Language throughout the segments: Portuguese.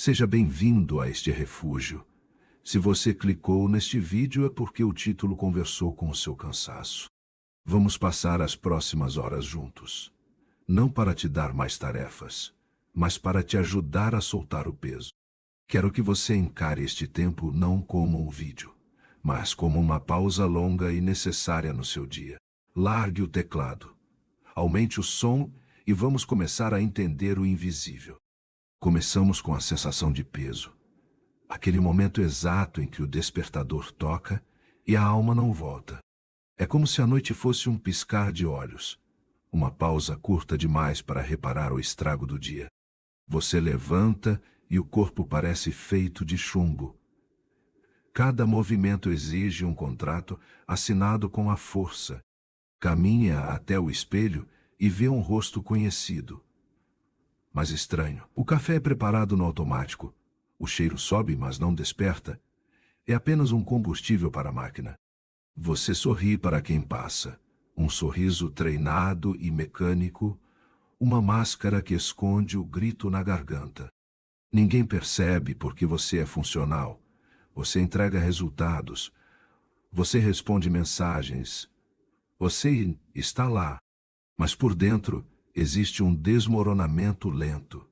Seja bem-vindo a este refúgio. Se você clicou neste vídeo é porque o título conversou com o seu cansaço. Vamos passar as próximas horas juntos. Não para te dar mais tarefas, mas para te ajudar a soltar o peso. Quero que você encare este tempo não como um vídeo, mas como uma pausa longa e necessária no seu dia. Largue o teclado, aumente o som e vamos começar a entender o invisível. Começamos com a sensação de peso. Aquele momento exato em que o despertador toca e a alma não volta. É como se a noite fosse um piscar de olhos. Uma pausa curta demais para reparar o estrago do dia. Você levanta e o corpo parece feito de chumbo. Cada movimento exige um contrato assinado com a força. Caminha até o espelho e vê um rosto conhecido, mas estranho. O café é preparado no automático. O cheiro sobe, mas não desperta. É apenas um combustível para a máquina. Você sorri para quem passa. Um sorriso treinado e mecânico, uma máscara que esconde o grito na garganta. Ninguém percebe porque você é funcional. Você entrega resultados. Você responde mensagens. Você está lá. Mas por dentro existe um desmoronamento lento.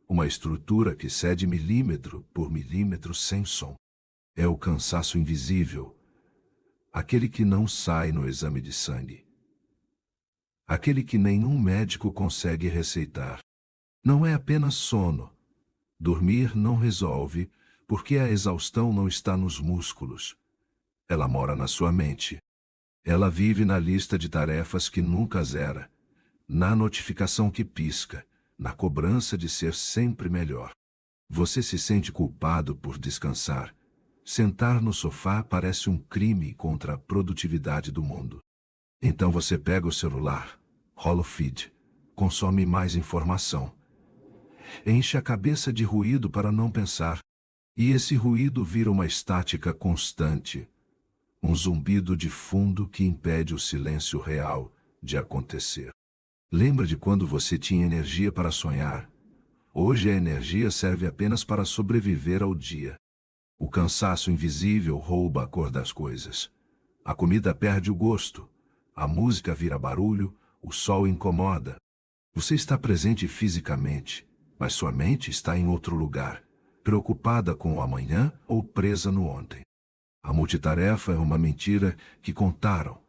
Uma estrutura que cede milímetro por milímetro sem som. É o cansaço invisível. Aquele que não sai no exame de sangue. Aquele que nenhum médico consegue receitar. Não é apenas sono. Dormir não resolve, porque a exaustão não está nos músculos. Ela mora na sua mente. Ela vive na lista de tarefas que nunca zera, na notificação que pisca, na cobrança de ser sempre melhor. Você se sente culpado por descansar. Sentar no sofá parece um crime contra a produtividade do mundo. Então você pega o celular, rola o feed, consome mais informação. Enche a cabeça de ruído para não pensar. E esse ruído vira uma estática constante. Um zumbido de fundo que impede o silêncio real de acontecer. Lembra de quando você tinha energia para sonhar? Hoje a energia serve apenas para sobreviver ao dia. O cansaço invisível rouba a cor das coisas. A comida perde o gosto. A música vira barulho, o sol incomoda. Você está presente fisicamente, mas sua mente está em outro lugar, preocupada com o amanhã ou presa no ontem. A multitarefa é uma mentira que contaram.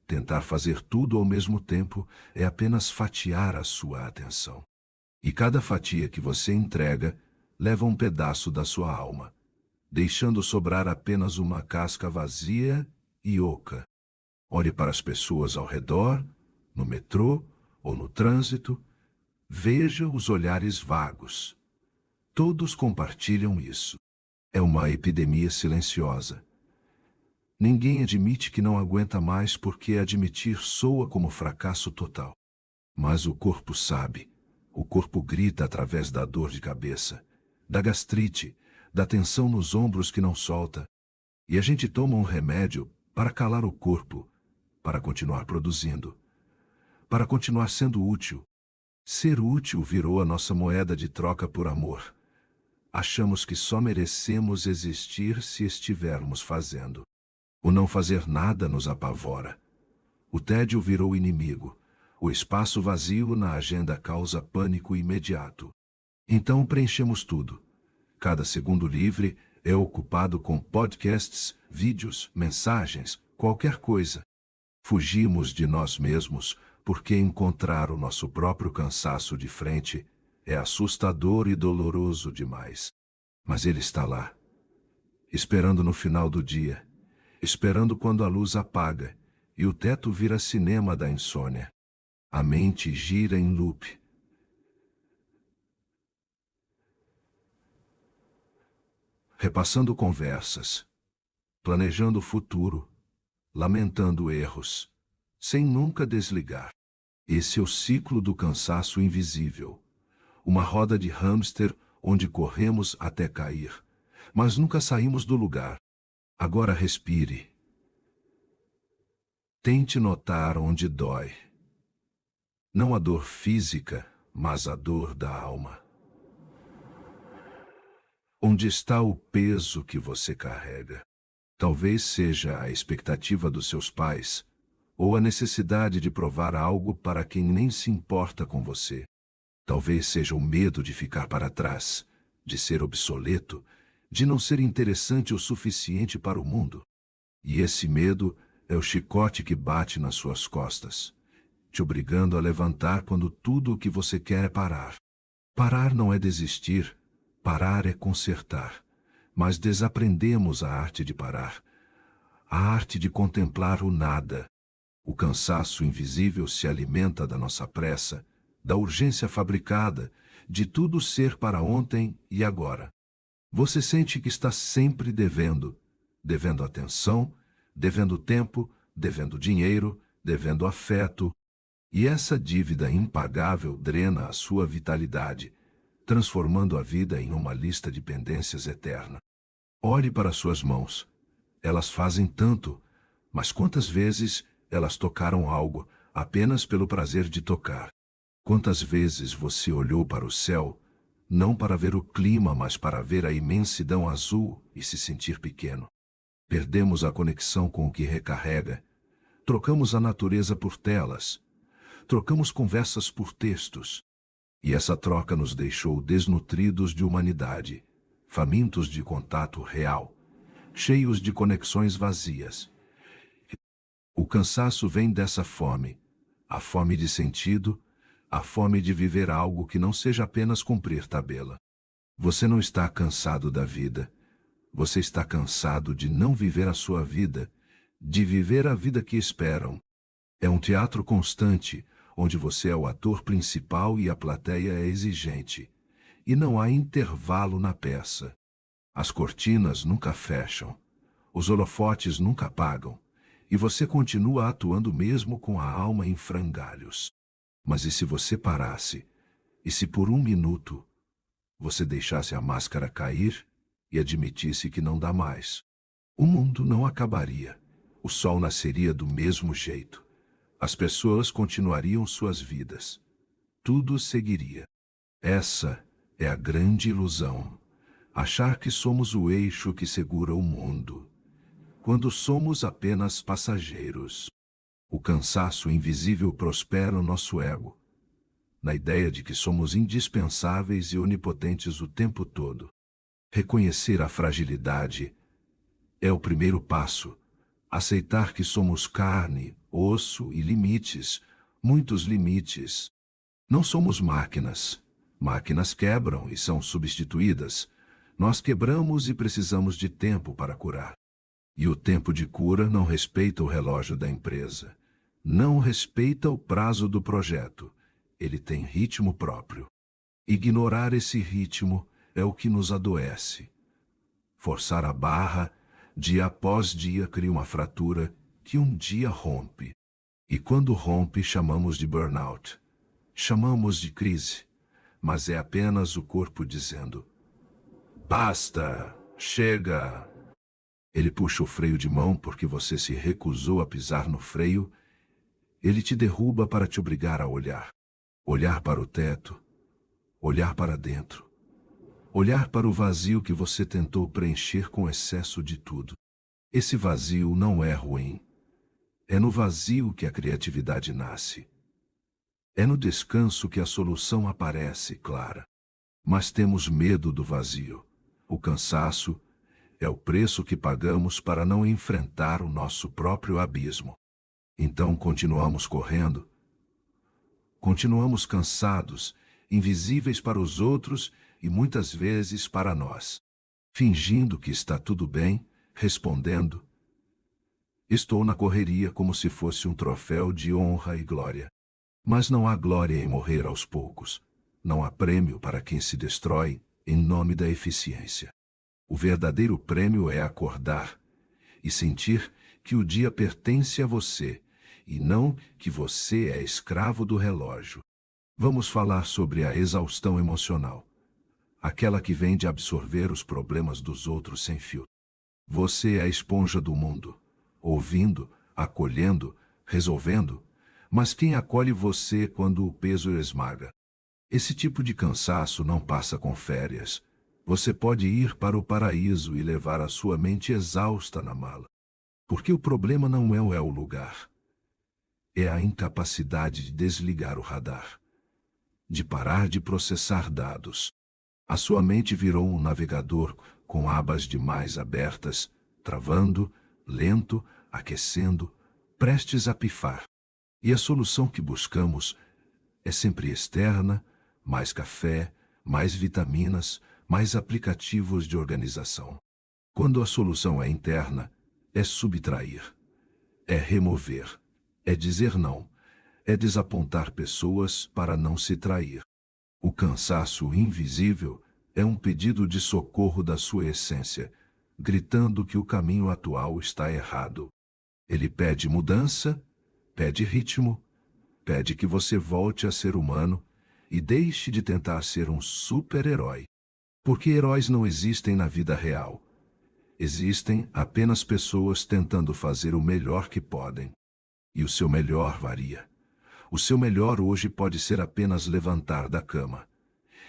Tentar fazer tudo ao mesmo tempo é apenas fatiar a sua atenção. E cada fatia que você entrega leva um pedaço da sua alma, deixando sobrar apenas uma casca vazia e oca. Olhe para as pessoas ao redor, no metrô ou no trânsito. Veja os olhares vagos. Todos compartilham isso. É uma epidemia silenciosa. Ninguém admite que não aguenta mais porque admitir soa como fracasso total. Mas o corpo sabe. O corpo grita através da dor de cabeça, da gastrite, da tensão nos ombros que não solta. E a gente toma um remédio para calar o corpo, para continuar produzindo, para continuar sendo útil. Ser útil virou a nossa moeda de troca por amor. Achamos que só merecemos existir se estivermos fazendo. O não fazer nada nos apavora. O tédio virou inimigo. O espaço vazio na agenda causa pânico imediato. Então preenchemos tudo. Cada segundo livre é ocupado com podcasts, vídeos, mensagens, qualquer coisa. Fugimos de nós mesmos porque encontrar o nosso próprio cansaço de frente é assustador e doloroso demais. Mas ele está lá, esperando no final do dia, esperando quando a luz apaga e o teto vira cinema da insônia. A mente gira em loop. Repassando conversas, planejando o futuro, lamentando erros, sem nunca desligar. Esse é o ciclo do cansaço invisível. Uma roda de hamster onde corremos até cair, mas nunca saímos do lugar. Agora respire. Tente notar onde dói. Não a dor física, mas a dor da alma. Onde está o peso que você carrega? Talvez seja a expectativa dos seus pais, ou a necessidade de provar algo para quem nem se importa com você. Talvez seja o medo de ficar para trás, de ser obsoleto, de não ser interessante o suficiente para o mundo. E esse medo é o chicote que bate nas suas costas, te obrigando a levantar quando tudo o que você quer é parar. Parar não é desistir, parar é consertar. Mas desaprendemos a arte de parar, a arte de contemplar o nada. O cansaço invisível se alimenta da nossa pressa, da urgência fabricada, de tudo ser para ontem e agora. Você sente que está sempre devendo, devendo atenção, devendo tempo, devendo dinheiro, devendo afeto. E essa dívida impagável drena a sua vitalidade, transformando a vida em uma lista de pendências eterna. Olhe para suas mãos. Elas fazem tanto, mas quantas vezes elas tocaram algo apenas pelo prazer de tocar? Quantas vezes você olhou para o céu, não para ver o clima, mas para ver a imensidão azul e se sentir pequeno? Perdemos a conexão com o que recarrega. Trocamos a natureza por telas. Trocamos conversas por textos. E essa troca nos deixou desnutridos de humanidade, famintos de contato real, cheios de conexões vazias. O cansaço vem dessa fome, a fome de sentido, a fome de viver algo que não seja apenas cumprir tabela. Você não está cansado da vida, você está cansado de não viver a sua vida, de viver a vida que esperam. É um teatro constante, onde você é o ator principal e a plateia é exigente. E não há intervalo na peça. As cortinas nunca fecham. Os holofotes nunca apagam. E você continua atuando mesmo com a alma em frangalhos. Mas e se você parasse? E se por um minuto você deixasse a máscara cair e admitisse que não dá mais? O mundo não acabaria. O sol nasceria do mesmo jeito. As pessoas continuariam suas vidas. Tudo seguiria. Essa é a grande ilusão. Achar que somos o eixo que segura o mundo, quando somos apenas passageiros. O cansaço invisível prospera o nosso ego, na ideia de que somos indispensáveis e onipotentes o tempo todo. Reconhecer a fragilidade é o primeiro passo. Aceitar que somos carne, osso e limites, muitos limites. Não somos máquinas. Máquinas quebram e são substituídas. Nós quebramos e precisamos de tempo para curar. E o tempo de cura não respeita o relógio da empresa. Não respeita o prazo do projeto. Ele tem ritmo próprio. Ignorar esse ritmo é o que nos adoece. Forçar a barra, dia após dia, cria uma fratura que um dia rompe. E quando rompe, chamamos de burnout. Chamamos de crise. Mas é apenas o corpo dizendo: basta, chega. Ele puxa o freio de mão porque você se recusou a pisar no freio. Ele te derruba para te obrigar a olhar. Olhar para o teto. Olhar para dentro. Olhar para o vazio que você tentou preencher com excesso de tudo. Esse vazio não é ruim. É no vazio que a criatividade nasce. É no descanso que a solução aparece clara. Mas temos medo do vazio. O cansaço é o preço que pagamos para não enfrentar o nosso próprio abismo. Então continuamos correndo. Continuamos cansados, invisíveis para os outros e muitas vezes para nós. Fingindo que está tudo bem, respondendo: estou na correria como se fosse um troféu de honra e glória. Mas não há glória em morrer aos poucos. Não há prêmio para quem se destrói em nome da eficiência. O verdadeiro prêmio é acordar e sentir que o dia pertence a você e não que você é escravo do relógio. Vamos falar sobre a exaustão emocional, aquela que vem de absorver os problemas dos outros sem filtro. Você é a esponja do mundo, ouvindo, acolhendo, resolvendo, mas quem acolhe você quando o peso esmaga? Esse tipo de cansaço não passa com férias, Você pode ir para o paraíso e levar a sua mente exausta na mala. Porque o problema não é o lugar. É a incapacidade de desligar o radar. De parar de processar dados. A sua mente virou um navegador com abas demais abertas, travando, lento, aquecendo, prestes a pifar. E a solução que buscamos é sempre externa, mais café, mais vitaminas, mais aplicativos de organização. Quando a solução é interna, é subtrair, é remover, é dizer não, é desapontar pessoas para não se trair. O cansaço invisível é um pedido de socorro da sua essência, gritando que o caminho atual está errado. Ele pede mudança, pede ritmo, pede que você volte a ser humano e deixe de tentar ser um super-herói. Porque heróis não existem na vida real. Existem apenas pessoas tentando fazer o melhor que podem. E o seu melhor varia. O seu melhor hoje pode ser apenas levantar da cama.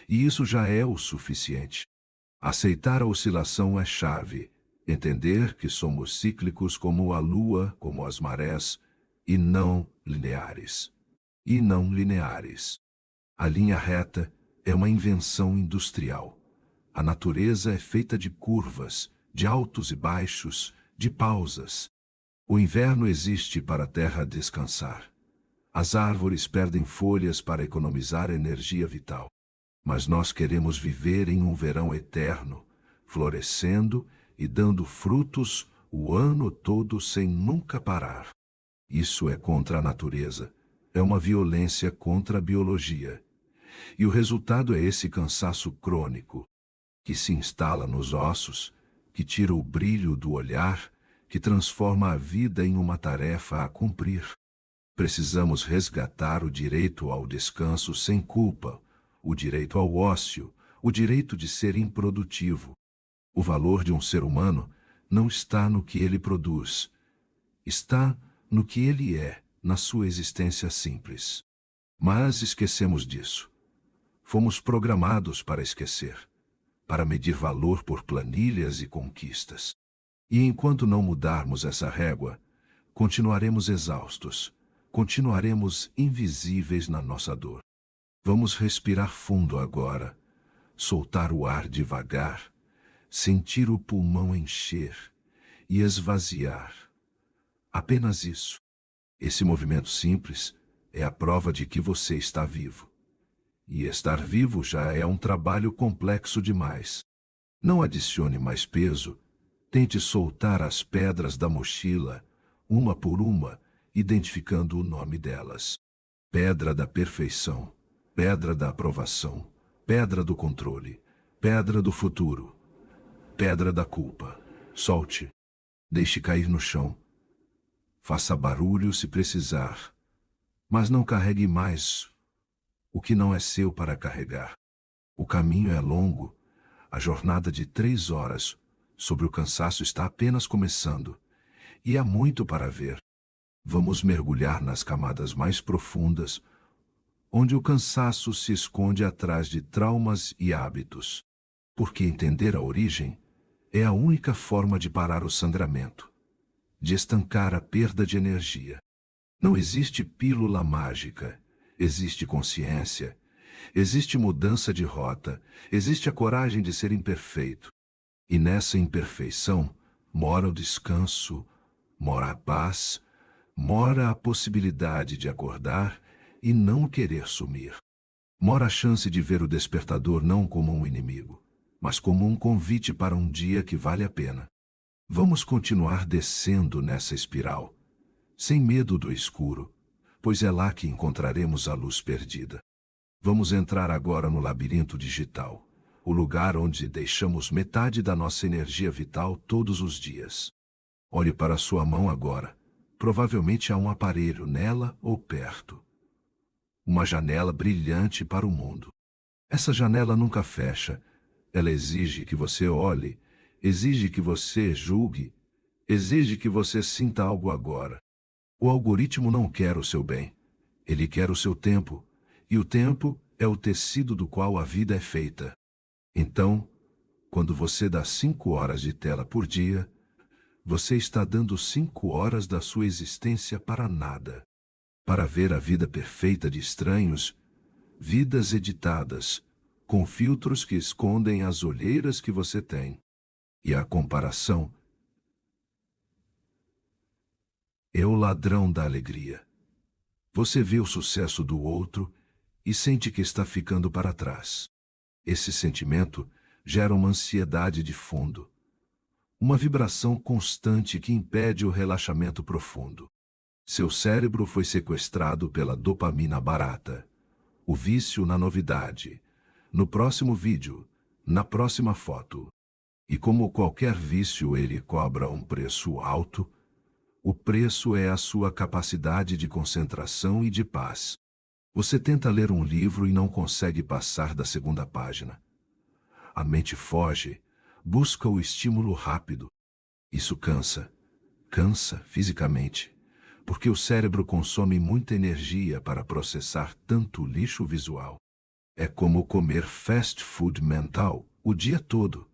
E isso já é o suficiente. Aceitar a oscilação é chave. Entender que somos cíclicos como a lua, como as marés, e não lineares. E não lineares. A linha reta é uma invenção industrial. A natureza é feita de curvas, de altos e baixos, de pausas. O inverno existe para a terra descansar. As árvores perdem folhas para economizar energia vital. Mas nós queremos viver em um verão eterno, florescendo e dando frutos o ano todo sem nunca parar. Isso é contra a natureza. É uma violência contra a biologia. E o resultado é esse cansaço crônico, que se instala nos ossos, que tira o brilho do olhar, que transforma a vida em uma tarefa a cumprir. Precisamos resgatar o direito ao descanso sem culpa, o direito ao ócio, o direito de ser improdutivo. O valor de um ser humano não está no que ele produz, está no que ele é, na sua existência simples. Mas esquecemos disso. Fomos programados para esquecer, para medir valor por planilhas e conquistas. E enquanto não mudarmos essa régua, continuaremos exaustos, continuaremos invisíveis na nossa dor. Vamos respirar fundo agora, soltar o ar devagar, sentir o pulmão encher e esvaziar. Apenas isso. Esse movimento simples é a prova de que você está vivo. E estar vivo já é um trabalho complexo demais. Não adicione mais peso, tente soltar as pedras da mochila, uma por uma, identificando o nome delas. Pedra da perfeição, pedra da aprovação, pedra do controle, pedra do futuro, pedra da culpa. Solte, deixe cair no chão. Faça barulho se precisar, mas não carregue mais o que não é seu para carregar. O caminho é longo, a jornada de 3 horas sobre o cansaço está apenas começando, e há muito para ver. Vamos mergulhar nas camadas mais profundas, onde o cansaço se esconde atrás de traumas e hábitos. Porque entender a origem é a única forma de parar o sangramento, de estancar a perda de energia. Não existe pílula mágica. Existe consciência, existe mudança de rota, existe a coragem de ser imperfeito. E nessa imperfeição mora o descanso, mora a paz, mora a possibilidade de acordar e não querer sumir. Mora a chance de ver o despertador não como um inimigo, mas como um convite para um dia que vale a pena. Vamos continuar descendo nessa espiral, sem medo do escuro, pois é lá que encontraremos a luz perdida. Vamos entrar agora no labirinto digital, o lugar onde deixamos metade da nossa energia vital todos os dias. Olhe para a sua mão agora. Provavelmente há um aparelho nela ou perto. Uma janela brilhante para o mundo. Essa janela nunca fecha. Ela exige que você olhe, exige que você julgue, exige que você sinta algo agora. O algoritmo não quer o seu bem. Ele quer o seu tempo, e o tempo é o tecido do qual a vida é feita. Então, Quando você dá 5 horas de tela por dia, você está dando 5 horas da sua existência para nada. Para ver a vida perfeita de estranhos, vidas editadas, com filtros que escondem as olheiras que você tem. E a comparação é o ladrão da alegria. Você vê o sucesso do outro e sente que está ficando para trás. Esse sentimento gera uma ansiedade de fundo, uma vibração constante que impede o relaxamento profundo. Seu cérebro foi sequestrado pela dopamina barata, o vício na novidade, no próximo vídeo, na próxima foto. E como qualquer vício, ele cobra um preço alto. O preço é a sua capacidade de concentração e de paz. Você tenta ler um livro e não consegue passar da segunda página. A mente foge, busca o estímulo rápido. Isso cansa fisicamente, porque o cérebro consome muita energia para processar tanto lixo visual. É como comer fast food mental o dia todo.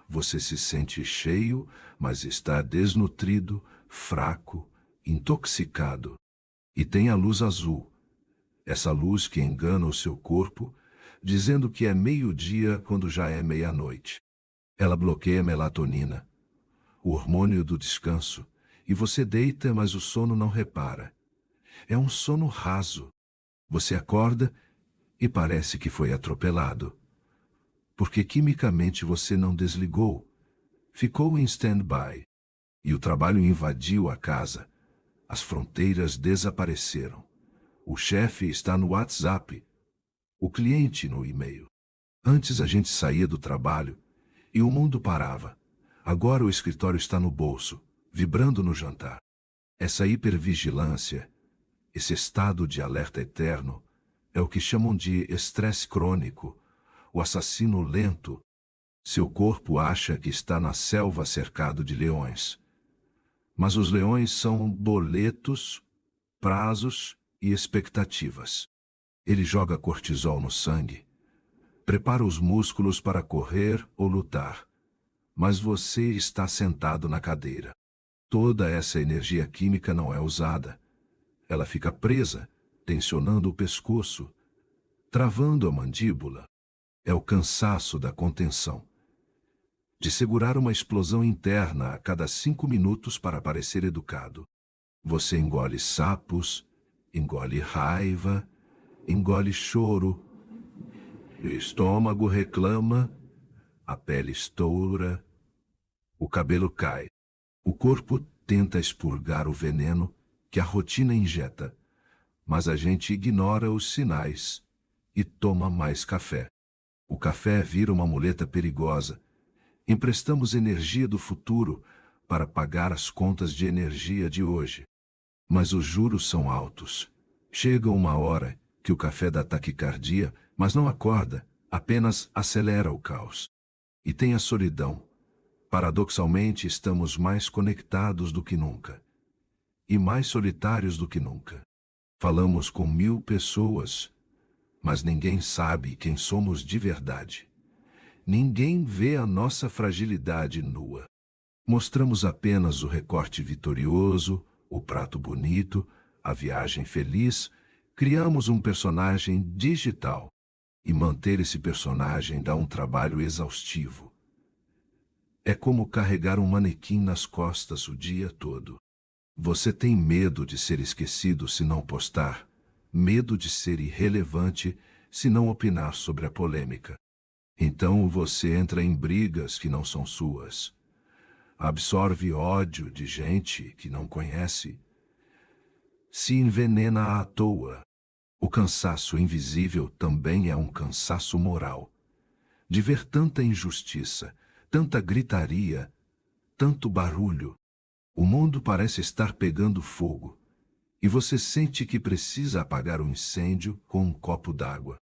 Você se sente cheio, mas está desnutrido, fraco, intoxicado. E tem a luz azul, essa luz que engana o seu corpo, dizendo que é meio-dia quando já é meia-noite. Ela bloqueia a melatonina, o hormônio do descanso, e você deita, mas o sono não repara. É um sono raso. Você acorda e parece que foi atropelado. Porque quimicamente você não desligou, ficou em stand-by. E o trabalho invadiu a casa. As fronteiras desapareceram. O chefe está no WhatsApp, o cliente no e-mail. Antes a gente saía do trabalho e o mundo parava. Agora o escritório está no bolso, vibrando no jantar. Essa hipervigilância, esse estado de alerta eterno, é o que chamam de estresse crônico, o assassino lento. Seu corpo acha que está na selva cercado de leões. Mas os leões são boletos, prazos e expectativas. Ele joga cortisol no sangue, prepara os músculos para correr ou lutar. Mas você está sentado na cadeira. Toda essa energia química não é usada. Ela fica presa, tensionando o pescoço, travando a mandíbula. É o cansaço da contenção, de segurar uma explosão interna a cada 5 minutos para parecer educado. Você engole sapos, engole raiva, engole choro. O estômago reclama, a pele estoura, o cabelo cai. O corpo tenta expurgar o veneno que a rotina injeta, mas a gente ignora os sinais e toma mais café. O café vira uma muleta perigosa. Emprestamos energia do futuro para pagar as contas de energia de hoje. Mas os juros são altos. Chega uma hora que o café dá taquicardia, mas não acorda, apenas acelera o caos. E tem a solidão. Paradoxalmente, estamos mais conectados do que nunca. E mais solitários do que nunca. Falamos com 1000 pessoas, mas ninguém sabe quem somos de verdade. Ninguém vê a nossa fragilidade nua. Mostramos apenas o recorte vitorioso, o prato bonito, a viagem feliz. Criamos um personagem digital. E manter esse personagem dá um trabalho exaustivo. É como carregar um manequim nas costas o dia todo. Você tem medo de ser esquecido se não postar, medo de ser irrelevante se não opinar sobre a polêmica. Então você entra em brigas que não são suas. Absorve ódio de gente que não conhece. Se envenena à toa. O cansaço invisível também é um cansaço moral. De ver tanta injustiça, tanta gritaria, tanto barulho. O mundo parece estar pegando fogo. E você sente que precisa apagar o incêndio com um copo d'água.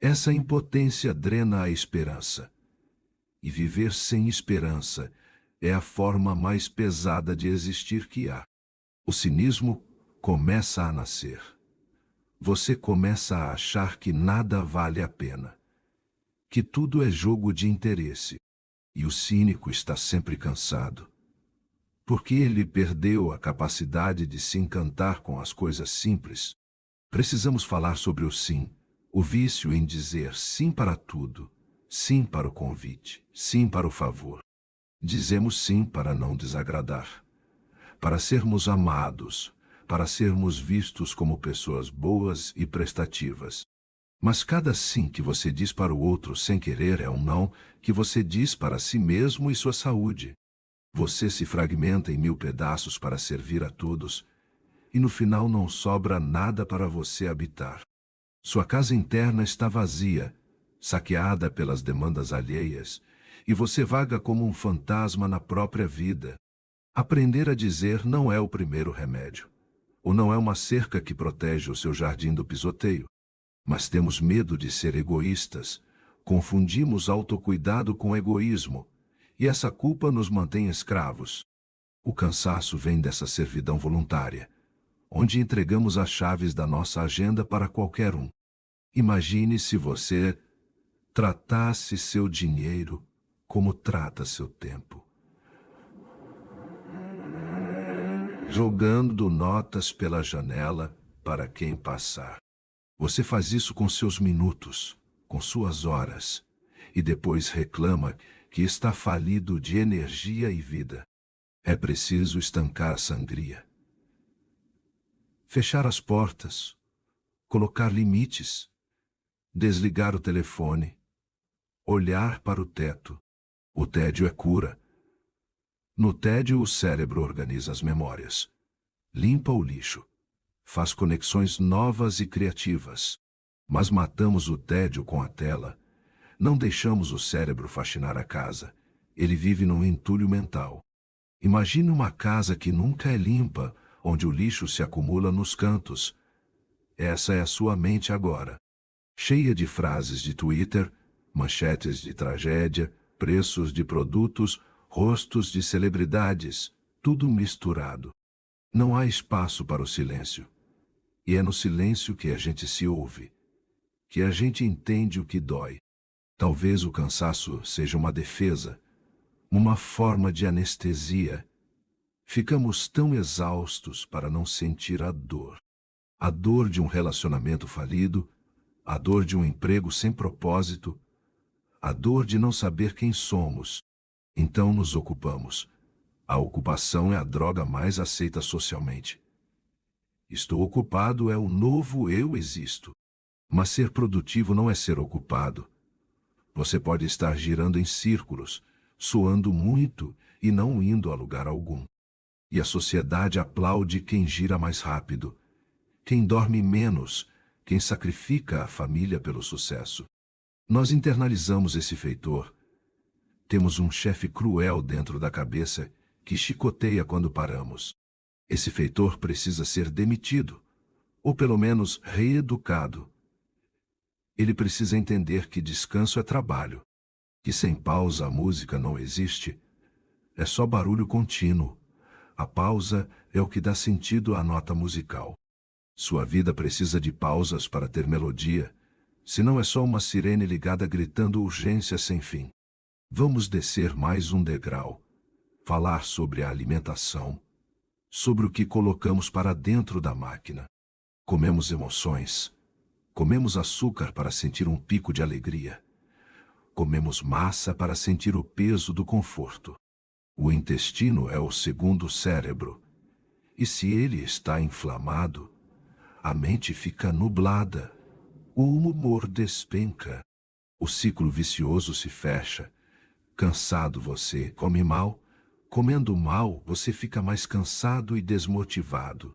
Essa impotência drena a esperança. E viver sem esperança é a forma mais pesada de existir que há. O cinismo começa a nascer. Você começa a achar que nada vale a pena. Que tudo é jogo de interesse. E o cínico está sempre cansado, porque ele perdeu a capacidade de se encantar com as coisas simples. Precisamos falar sobre o sim, o vício em dizer sim para tudo, sim para o convite, sim para o favor. Dizemos sim para não desagradar, para sermos amados, para sermos vistos como pessoas boas e prestativas. Mas cada sim que você diz para o outro sem querer é um não que você diz para si mesmo e sua saúde. Você se fragmenta em 1000 pedaços para servir a todos, e no final não sobra nada para você habitar. Sua casa interna está vazia, saqueada pelas demandas alheias, e você vaga como um fantasma na própria vida. Aprender a dizer não é o primeiro remédio, ou não é uma cerca que protege o seu jardim do pisoteio. Mas temos medo de ser egoístas, confundimos autocuidado com egoísmo, e essa culpa nos mantém escravos. O cansaço vem dessa servidão voluntária, onde entregamos as chaves da nossa agenda para qualquer um. Imagine se você tratasse seu dinheiro como trata seu tempo, jogando notas pela janela para quem passar. Você faz isso com seus minutos, com suas horas, e depois reclama que está falido de energia e vida. É preciso estancar a sangria, fechar as portas, colocar limites, desligar o telefone, olhar para o teto. O tédio é cura. No tédio, o cérebro organiza as memórias, limpa o lixo, faz conexões novas e criativas. Mas matamos o tédio com a tela. Não deixamos o cérebro faxinar a casa. Ele vive num entulho mental. Imagine uma casa que nunca é limpa, onde o lixo se acumula nos cantos. Essa é a sua mente agora, cheia de frases de Twitter, manchetes de tragédia, preços de produtos, rostos de celebridades, tudo misturado. Não há espaço para o silêncio. E é no silêncio que a gente se ouve, que a gente entende o que dói. Talvez o cansaço seja uma defesa, uma forma de anestesia. Ficamos tão exaustos para não sentir a dor. A dor de um relacionamento falido, a dor de um emprego sem propósito, a dor de não saber quem somos. Então nos ocupamos. A ocupação é a droga mais aceita socialmente. Estou ocupado é o novo eu existo. Mas ser produtivo não é ser ocupado. Você pode estar girando em círculos, suando muito e não indo a lugar algum. E a sociedade aplaude quem gira mais rápido, quem dorme menos, quem sacrifica a família pelo sucesso. Nós internalizamos esse feitor. Temos um chefe cruel dentro da cabeça que chicoteia quando paramos. Esse feitor precisa ser demitido, ou pelo menos reeducado. Ele precisa entender que descanso é trabalho, que sem pausa a música não existe. É só barulho contínuo. A pausa é o que dá sentido à nota musical. Sua vida precisa de pausas para ter melodia, senão é só uma sirene ligada gritando urgência sem fim. Vamos descer mais um degrau, falar sobre a alimentação, sobre o que colocamos para dentro da máquina. Comemos emoções, comemos açúcar para sentir um pico de alegria, comemos massa para sentir o peso do conforto. O intestino é o segundo cérebro, e se ele está inflamado, a mente fica nublada, o humor despenca, o ciclo vicioso se fecha. Cansado você come mal, comendo mal você fica mais cansado e desmotivado.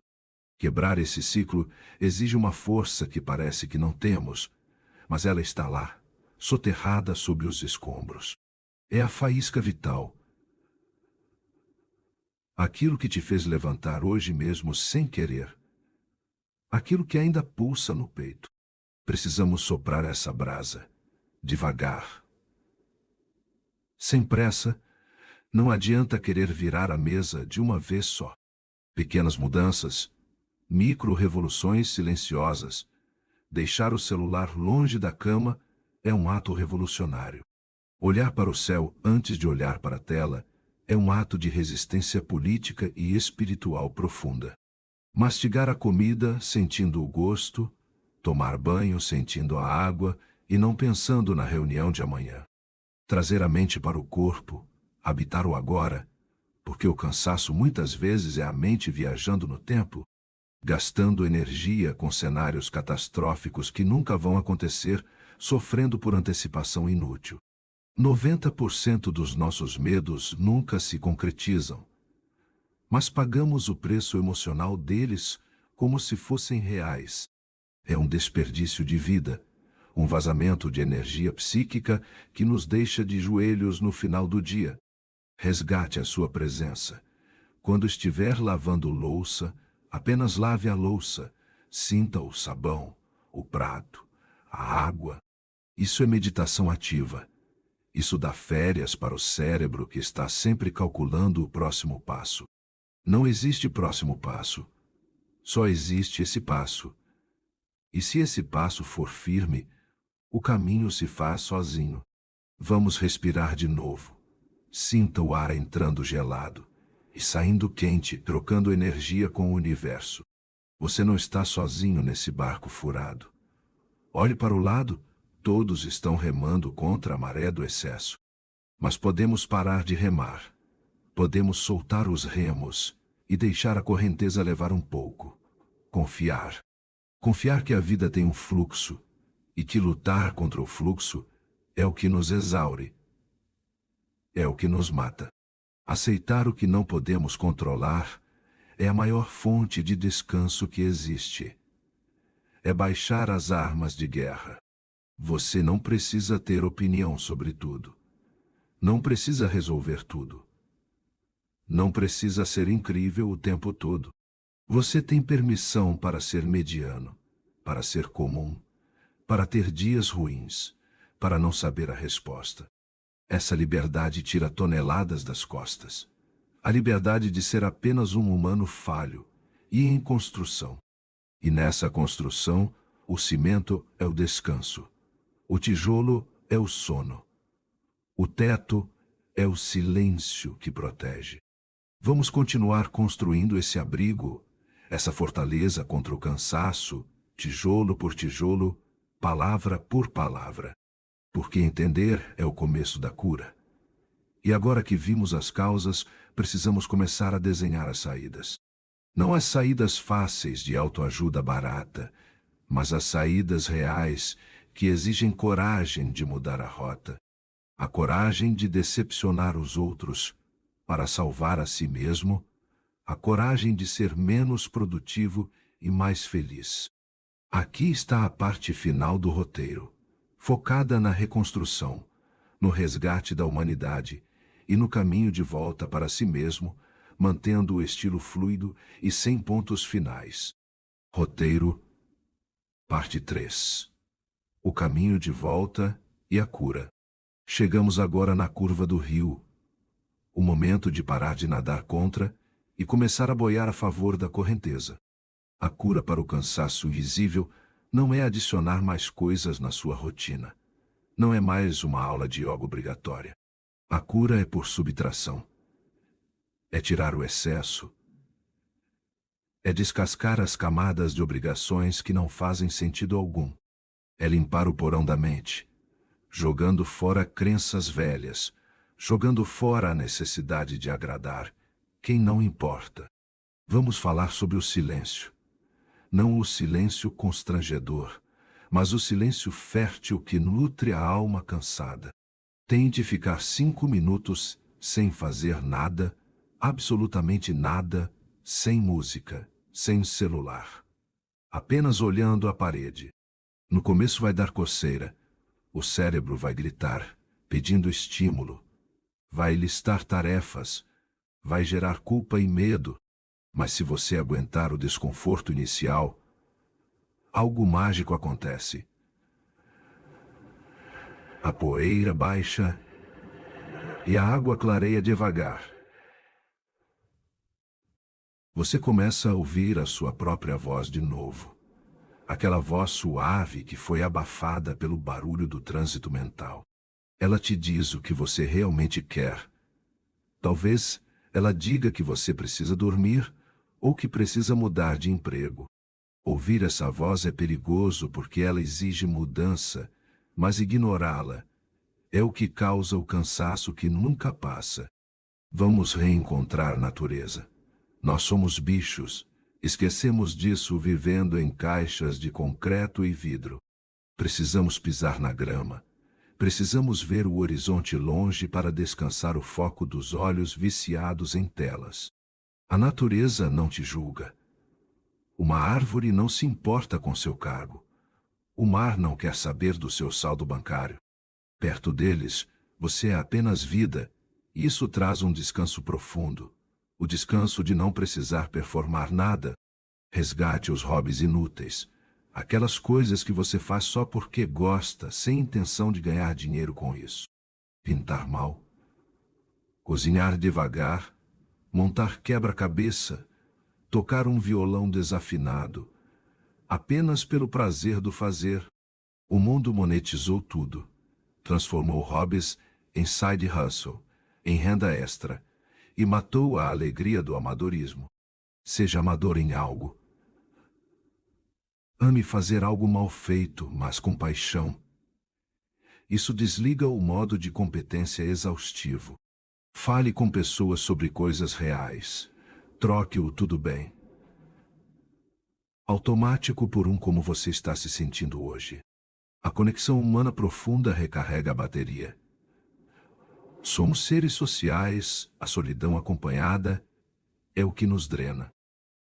Quebrar esse ciclo exige uma força que parece que não temos, mas ela está lá, soterrada sob os escombros. É a faísca vital. Aquilo que te fez levantar hoje mesmo sem querer. Aquilo que ainda pulsa no peito. Precisamos soprar essa brasa, devagar. Sem pressa, não adianta querer virar a mesa de uma vez só. Pequenas mudanças, micro-revoluções silenciosas. Deixar o celular longe da cama é um ato revolucionário. Olhar para o céu antes de olhar para a tela é um ato de resistência política e espiritual profunda. Mastigar a comida sentindo o gosto, tomar banho sentindo a água e não pensando na reunião de amanhã. Trazer a mente para o corpo, habitar o agora, porque o cansaço muitas vezes é a mente viajando no tempo, gastando energia com cenários catastróficos que nunca vão acontecer, sofrendo por antecipação inútil. 90% dos nossos medos nunca se concretizam, mas pagamos o preço emocional deles como se fossem reais. É um desperdício de vida, um vazamento de energia psíquica que nos deixa de joelhos no final do dia. Resgate a sua presença. Quando estiver lavando louça, apenas lave a louça, sinta o sabão, o prato, a água. Isso é meditação ativa. Isso dá férias para o cérebro que está sempre calculando o próximo passo. Não existe próximo passo. Só existe esse passo. E se esse passo for firme, o caminho se faz sozinho. Vamos respirar de novo. Sinta o ar entrando gelado e saindo quente, trocando energia com o universo. Você não está sozinho nesse barco furado. Olhe para o lado, todos estão remando contra a maré do excesso. Mas podemos parar de remar. Podemos soltar os remos e deixar a correnteza levar um pouco. Confiar. Confiar que a vida tem um fluxo e que lutar contra o fluxo é o que nos exaure. É o que nos mata. Aceitar o que não podemos controlar é a maior fonte de descanso que existe. É baixar as armas de guerra. Você não precisa ter opinião sobre tudo. Não precisa resolver tudo. Não precisa ser incrível o tempo todo. Você tem permissão para ser mediano, para ser comum, para ter dias ruins, para não saber a resposta. Essa liberdade tira toneladas das costas. A liberdade de ser apenas um humano falho e em construção. E nessa construção, o cimento é o descanso. O tijolo é o sono. O teto é o silêncio que protege. Vamos continuar construindo esse abrigo, essa fortaleza contra o cansaço, tijolo por tijolo, palavra por palavra. Porque entender é o começo da cura. E agora que vimos as causas, precisamos começar a desenhar as saídas. Não as saídas fáceis de autoajuda barata, mas as saídas reais que exigem coragem de mudar a rota. A coragem de decepcionar os outros para salvar a si mesmo, a coragem de ser menos produtivo e mais feliz. Aqui está a parte final do roteiro, focada na reconstrução, no resgate da humanidade e no caminho de volta para si mesmo, mantendo o estilo fluido e sem pontos finais. Roteiro, parte 3. O caminho de volta e a cura. Chegamos agora na curva do rio, o momento de parar de nadar contra e começar a boiar a favor da correnteza. A cura para o cansaço invisível não é adicionar mais coisas na sua rotina. Não é mais uma aula de yoga obrigatória. A cura é por subtração. É tirar o excesso. É descascar as camadas de obrigações que não fazem sentido algum. É limpar o porão da mente, jogando fora crenças velhas, jogando fora a necessidade de agradar quem não importa. Vamos falar sobre o silêncio. Não o silêncio constrangedor, mas o silêncio fértil que nutre a alma cansada. Tente ficar 5 minutos sem fazer nada, absolutamente nada, sem música, sem celular. Apenas olhando a parede. No começo vai dar coceira. O cérebro vai gritar, pedindo estímulo. Vai listar tarefas. Vai gerar culpa e medo. Mas se você aguentar o desconforto inicial, algo mágico acontece. A poeira baixa e a água clareia devagar. Você começa a ouvir a sua própria voz de novo. Aquela voz suave que foi abafada pelo barulho do trânsito mental. Ela te diz o que você realmente quer. Talvez ela diga que você precisa dormir ou que precisa mudar de emprego. Ouvir essa voz é perigoso porque ela exige mudança, mas ignorá-la é o que causa o cansaço que nunca passa. Vamos reencontrar a natureza. Nós somos bichos. Esquecemos disso vivendo em caixas de concreto e vidro. Precisamos pisar na grama. Precisamos ver o horizonte longe para descansar o foco dos olhos viciados em telas. A natureza não te julga. Uma árvore não se importa com seu cargo. O mar não quer saber do seu saldo bancário. Perto deles, você é apenas vida, e isso traz um descanso profundo. O descanso de não precisar performar nada. Resgate os hobbies inúteis. Aquelas coisas que você faz só porque gosta, sem intenção de ganhar dinheiro com isso. Pintar mal. Cozinhar devagar. Montar quebra-cabeça. Tocar um violão desafinado. Apenas pelo prazer do fazer. O mundo monetizou tudo. Transformou hobbies em side hustle, em renda extra, e matou a alegria do amadorismo. Seja amador em algo. Ame fazer algo mal feito, mas com paixão. Isso desliga o modo de competência exaustivo. Fale com pessoas sobre coisas reais. Troque o tudo bem automático por um como você está se sentindo hoje. A conexão humana profunda recarrega a bateria. Somos seres sociais, a solidão acompanhada é o que nos drena.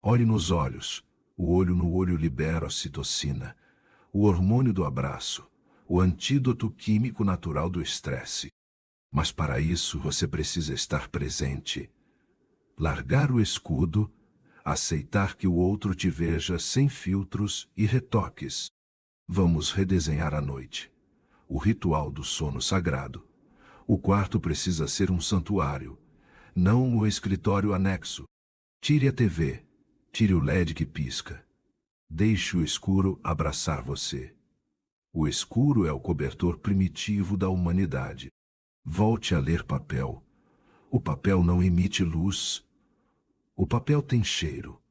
Olhe nos olhos, o olho no olho libera ocitocina, o hormônio do abraço, o antídoto químico natural do estresse. Mas para isso você precisa estar presente. Largar o escudo, aceitar que o outro te veja sem filtros e retoques. Vamos redesenhar a noite. O ritual do sono sagrado. O quarto precisa ser um santuário, não um escritório anexo. Tire a TV, tire o LED que pisca. Deixe o escuro abraçar você. O escuro é o cobertor primitivo da humanidade. Volte a ler papel. O papel não emite luz. O papel tem cheiro.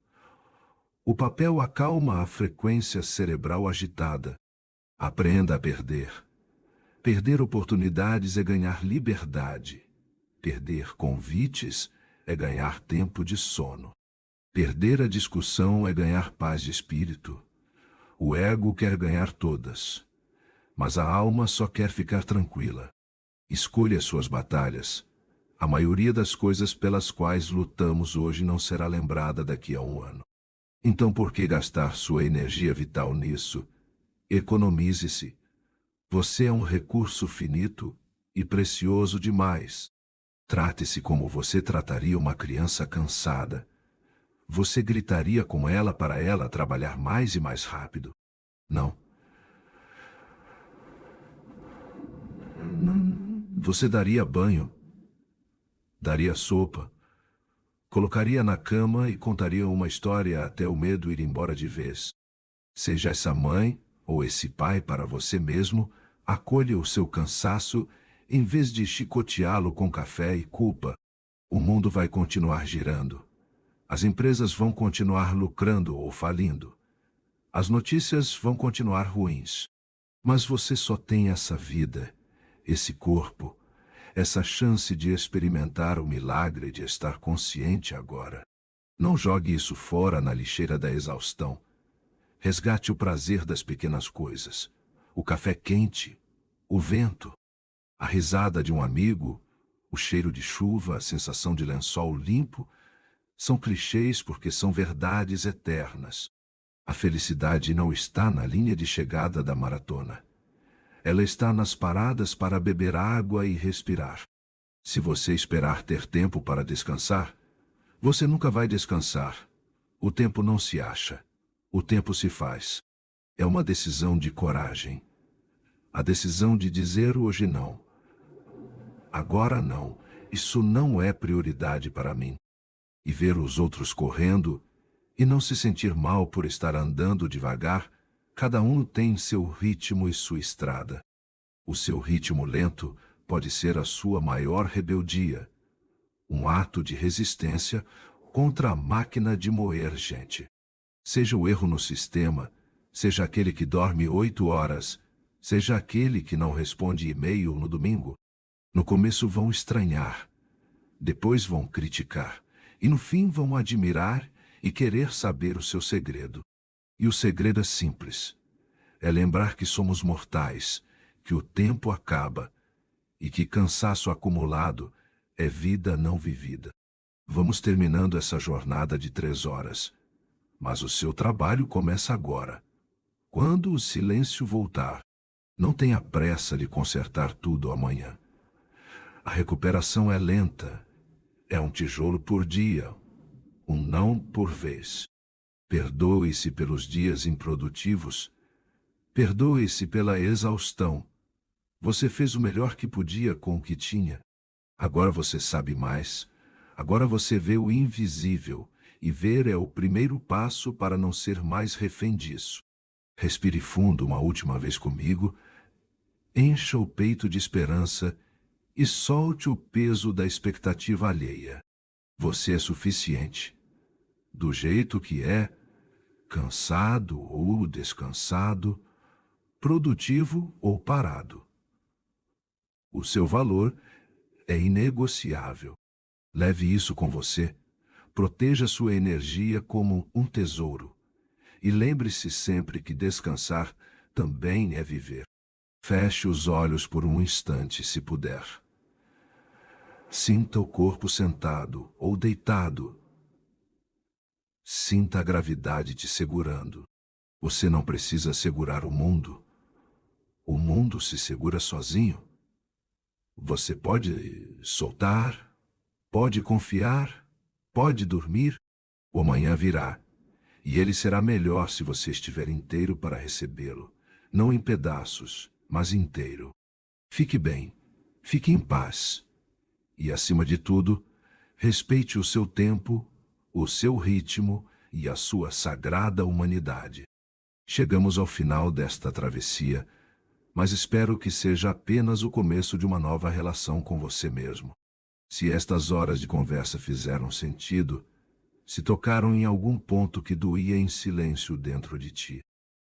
O papel acalma a frequência cerebral agitada. Aprenda a perder. Perder oportunidades é ganhar liberdade. Perder convites é ganhar tempo de sono. Perder a discussão é ganhar paz de espírito. O ego quer ganhar todas, mas a alma só quer ficar tranquila. Escolha suas batalhas. A maioria das coisas pelas quais lutamos hoje não será lembrada daqui a um ano. Então por que gastar sua energia vital nisso? Economize-se. Você é um recurso finito e precioso demais. Trate-se como você trataria uma criança cansada. Você gritaria com ela para ela trabalhar mais e mais rápido? Não. Você daria banho, daria sopa, colocaria na cama e contaria uma história até o medo ir embora de vez. Seja essa mãe ou esse pai para você mesmo, acolha o seu cansaço em vez de chicoteá-lo com café e culpa. O mundo vai continuar girando. As empresas vão continuar lucrando ou falindo. As notícias vão continuar ruins. Mas você só tem essa vida, esse corpo, essa chance de experimentar o milagre de estar consciente agora. Não jogue isso fora na lixeira da exaustão. Resgate o prazer das pequenas coisas. O café quente, o vento, a risada de um amigo, o cheiro de chuva, a sensação de lençol limpo, são clichês porque são verdades eternas. A felicidade não está na linha de chegada da maratona. Ela está nas paradas para beber água e respirar. Se você esperar ter tempo para descansar, você nunca vai descansar. O tempo não se acha. O tempo se faz. É uma decisão de coragem. A decisão de dizer hoje não. Agora não. Isso não é prioridade para mim. E ver os outros correndo e não se sentir mal por estar andando devagar. Cada um tem seu ritmo e sua estrada. O seu ritmo lento pode ser a sua maior rebeldia, um ato de resistência contra a máquina de moer gente. Seja o erro no sistema, seja aquele que dorme 8 horas, seja aquele que não responde e-mail no domingo, no começo vão estranhar, depois vão criticar, e no fim vão admirar e querer saber o seu segredo. E o segredo é simples. É lembrar que somos mortais, que o tempo acaba e que cansaço acumulado é vida não vivida. Vamos terminando essa jornada de 3 horas, mas o seu trabalho começa agora. Quando o silêncio voltar, não tenha pressa de consertar tudo amanhã. A recuperação é lenta, é um tijolo por dia, um não por vez. Perdoe-se pelos dias improdutivos, perdoe-se pela exaustão. Você fez o melhor que podia com o que tinha. Agora você sabe mais. Agora você vê o invisível, e ver é o primeiro passo para não ser mais refém disso. Respire fundo uma última vez comigo, encha o peito de esperança e solte o peso da expectativa alheia. Você é suficiente. Do jeito que é, cansado ou descansado, produtivo ou parado. O seu valor é inegociável. Leve isso com você. Proteja sua energia como um tesouro. E lembre-se sempre que descansar também é viver. Feche os olhos por um instante, se puder. Sinta o corpo sentado ou deitado. Sinta a gravidade te segurando. Você não precisa segurar o mundo. O mundo se segura sozinho. Você pode soltar, pode confiar, pode dormir. O amanhã virá, e ele será melhor se você estiver inteiro para recebê-lo, não em pedaços, mas inteiro. Fique bem, fique em paz. E, acima de tudo, respeite o seu tempo, o seu ritmo e a sua sagrada humanidade. Chegamos ao final desta travessia, mas espero que seja apenas o começo de uma nova relação com você mesmo. Se estas horas de conversa fizeram sentido, se tocaram em algum ponto que doía em silêncio dentro de ti,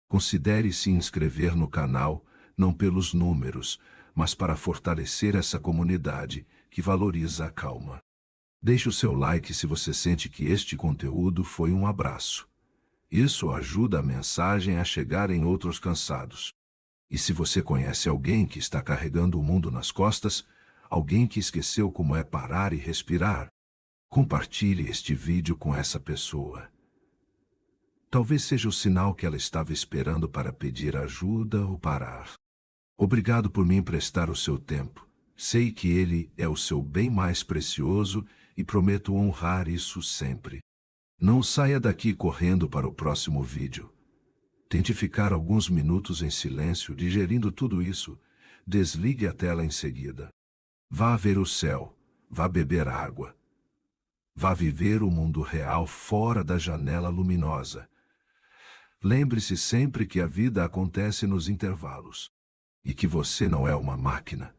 considere se inscrever no canal, não pelos números, mas para fortalecer essa comunidade que valoriza a calma. Deixe o seu like se você sente que este conteúdo foi um abraço. Isso ajuda a mensagem a chegar em outros cansados. E se você conhece alguém que está carregando o mundo nas costas, alguém que esqueceu como é parar e respirar, compartilhe este vídeo com essa pessoa. Talvez seja o sinal que ela estava esperando para pedir ajuda ou parar. Obrigado por me emprestar o seu tempo. Sei que ele é o seu bem mais precioso e prometo honrar isso sempre. Não saia daqui correndo para o próximo vídeo. Tente ficar alguns minutos em silêncio, digerindo tudo isso. Desligue a tela em seguida. Vá ver o céu, vá beber água. Vá viver o mundo real fora da janela luminosa. Lembre-se sempre que a vida acontece nos intervalos. E que você não é uma máquina.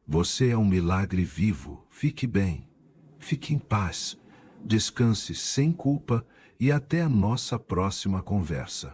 Você é um milagre vivo. Fique bem. Fique em paz. Descanse sem culpa e até a nossa próxima conversa.